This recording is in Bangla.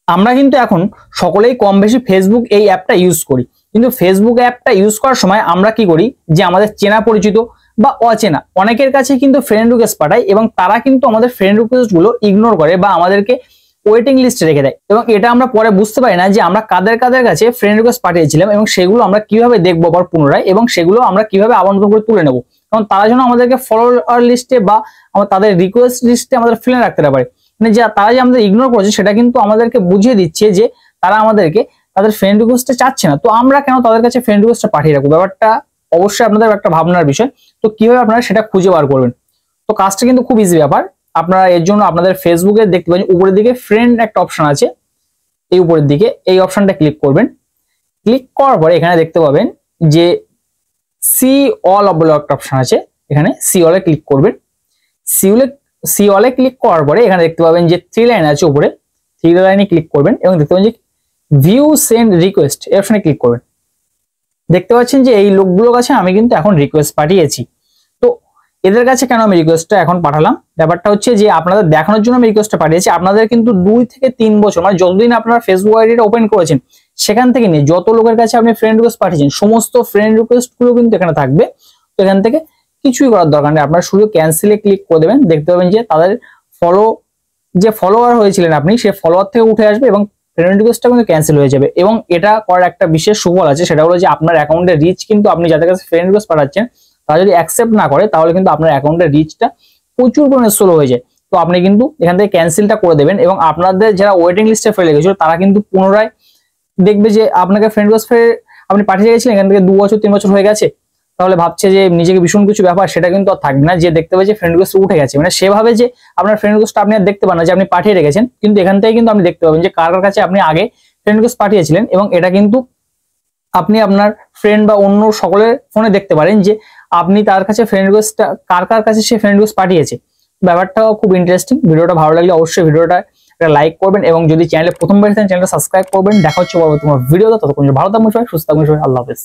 আমরা কিন্তু এখন সকলেই কম বেশি ফেসবুক এই অ্যাপটা ইউজ করি, কিন্তু ফেসবুক অ্যাপটা ইউজ করার সময় আমরা কি করি যে আমাদের চেনা পরিচিত বা অচেনা অনেকের কাছে কিন্তু ফ্রেন্ড রিকোয়েস্ট পাঠাই এবং তারা কিন্তু আমাদের ফ্রেন্ড রিকোয়েস্ট গুলো ইগনোর করে বা আমাদেরকে ওয়েটিং লিস্টে রেখে দেয় এবং এটা আমরা পরে বুঝতে পারি না যে আমরা কাদের কাদের কাছে ফ্রেন্ড রিকোয়েস্ট পাঠিয়েছিলাম এবং সেগুলো আমরা কিভাবে দেখবো আবার পুনরায় এবং সেগুলো আমরা কিভাবে আবার নতুন করে তুলে নেবো, কারণ তারা যেন আমাদেরকে ফলোয়ার লিস্টে বা তাদের রিকোয়েস্ট লিস্টে আমাদের ফেলে রাখতে না পারে। মানে যে তারা যে আমাদের ইগনোর করেছে সেটা কিন্তু আমাদেরকে বুঝিয়ে দিচ্ছে যে তারা আমাদেরকে তাদের ফ্রেন্ড রিকোয়েস্টে চাচ্ছে না, তো আমরা কেন তাদের কাছে ফ্রেন্ড রিকোয়েস্টটা পাঠিয়ে রাখবো। ব্যাপারটা অবশ্যই আপনাদের একটা ভাবনার বিষয়। তো কিভাবে আপনারা সেটা খুঁজে বার করবেন, তো কাজটা কিন্তু খুব ইজি ব্যাপার। আপনারা এর জন্য আপনাদের ফেসবুকে দেখতে পাবেন উপরের দিকে ফ্রেন্ড একটা অপশন আছে, এই উপরের দিকে এই অপশনটা ক্লিক করবেন। ক্লিক করার পরে এখানে দেখতে পাবেন যে সি অল বলে একটা অপশন আছে, এখানে সি অলে ক্লিক করবেন। সি অলে ক্লিক করার পরে এখানে দেখতে পাবেন যে 3 লাইন আছে উপরে, 3 লাইনে ক্লিক করবেন এবং দেখতে পাবেন যে ভিউ সেন্ড রিকোয়েস্ট এই অপশনে ক্লিক করবেন। দেখতে পাচ্ছেন যে এই লোকগুলোর কাছে আমি কিন্তু এখন রিকোয়েস্ট পাঠিয়েছি। তো এদের কাছে কেন আমি রিকোয়েস্টটা এখন পাঠালাম, ব্যাপারটা হচ্ছে যে আপনাদের দেখানোর জন্য আমি রিকোয়েস্টটা পাঠিয়েছি। আপনাদের কিন্তু 2 থেকে 3 বছর মানে যতদিন আপনারা ফেসবুক আইডিটা ওপেন করেছেন সেখান থেকে নিয়ে যত লোকের কাছে আপনি ফ্রেন্ড রিকোয়েস্ট পাঠিয়েছেন সমস্ত ফ্রেন্ড রিকোয়েস্ট গুলো কিন্তু এখানে থাকবে। তো এখান থেকে কিছুই করার দরকার নেই, আপনারা শুধু ক্যান্সেলে ক্লিক করে দেবেন। দেখতে পাবেন যে তাদের যে ফলোয়ার হয়েছিলেন আপনি সেই ফলোয়ার থেকে উঠে আসবে এবং ফ্রেন্ড রিকোয়েস্টটা কিন্তু ক্যান্সেল হয়ে যাবে। এবং এটা করার একটা বিশেষ সুফল আছে, সেটা হলো যে আপনার অ্যাকাউন্টের রিচ কিন্তু আপনি যাদের কাছে ফ্রেন্ড রিকোয়েস্ট পাঠাচ্ছেন তারা যদি অ্যাকসেপ্ট না করে তাহলে কিন্তু আপনার অ্যাকাউন্টের রিচটা প্রচুর পরিমাণে স্লো হয়ে যায়। তো আপনি কিন্তু এখান থেকে ক্যান্সেলটা করে দেবেন এবং আপনাদের যারা ওয়েটিং লিস্টে ফেলে গেছিল তারা কিন্তু পুনরায় দেখবে যে আপনাকে ফ্রেন্ড রিকোয়েস্ট আপনি পাঠিয়ে গেছিলেন, এখান থেকে 2 বছর 3 বছর হয়ে গেছে, তাহলে ভাবছে যে নিজেকে ভীষণ কিছু ব্যাপার, সেটা কিন্তু আর থাকবে না। যে দেখতে পাবে যে ফ্রেন্ড রিকোয়েস্ট উঠে গেছে, মানে সেভাবে যে আপনার ফ্রেন্ড রিকোয়েস্ট আপনি আর দেখতে পান না যে আপনি পাঠিয়ে রেখেছেন, কিন্তু এখান থেকে কিন্তু আপনি দেখতে পাবেন যে কার কার কাছে আপনি আগে ফ্রেন্ড রিকোয়েস্ট পাঠিয়েছিলেন এবং এটা কিন্তু আপনি আপনার ফ্রেন্ড বা অন্য সকলের ফোনে দেখতে পারেন যে আপনি তার কাছে ফ্রেন্ড রিকোয়েস্টটা কার কার কাছে সে ফ্রেন্ড রিকোয়েস্ট পাঠিয়েছে। ব্যাপারটাও খুব ইন্টারেস্টিং। ভিডিওটা ভালো লাগলে অবশ্যই ভিডিওটা একটা লাইক করবেন এবং যদি চ্যানেলে প্রথমবার এসেছেন চ্যানেলটা সাবস্ক্রাইব করবেন। দেখা হচ্ছে পরবর্তী ভিডিওতে, ততক্ষণ ভালো থাকবেন সবাই, সুস্থ থাকবেন সবাই, আল্লাহ হাফেজ।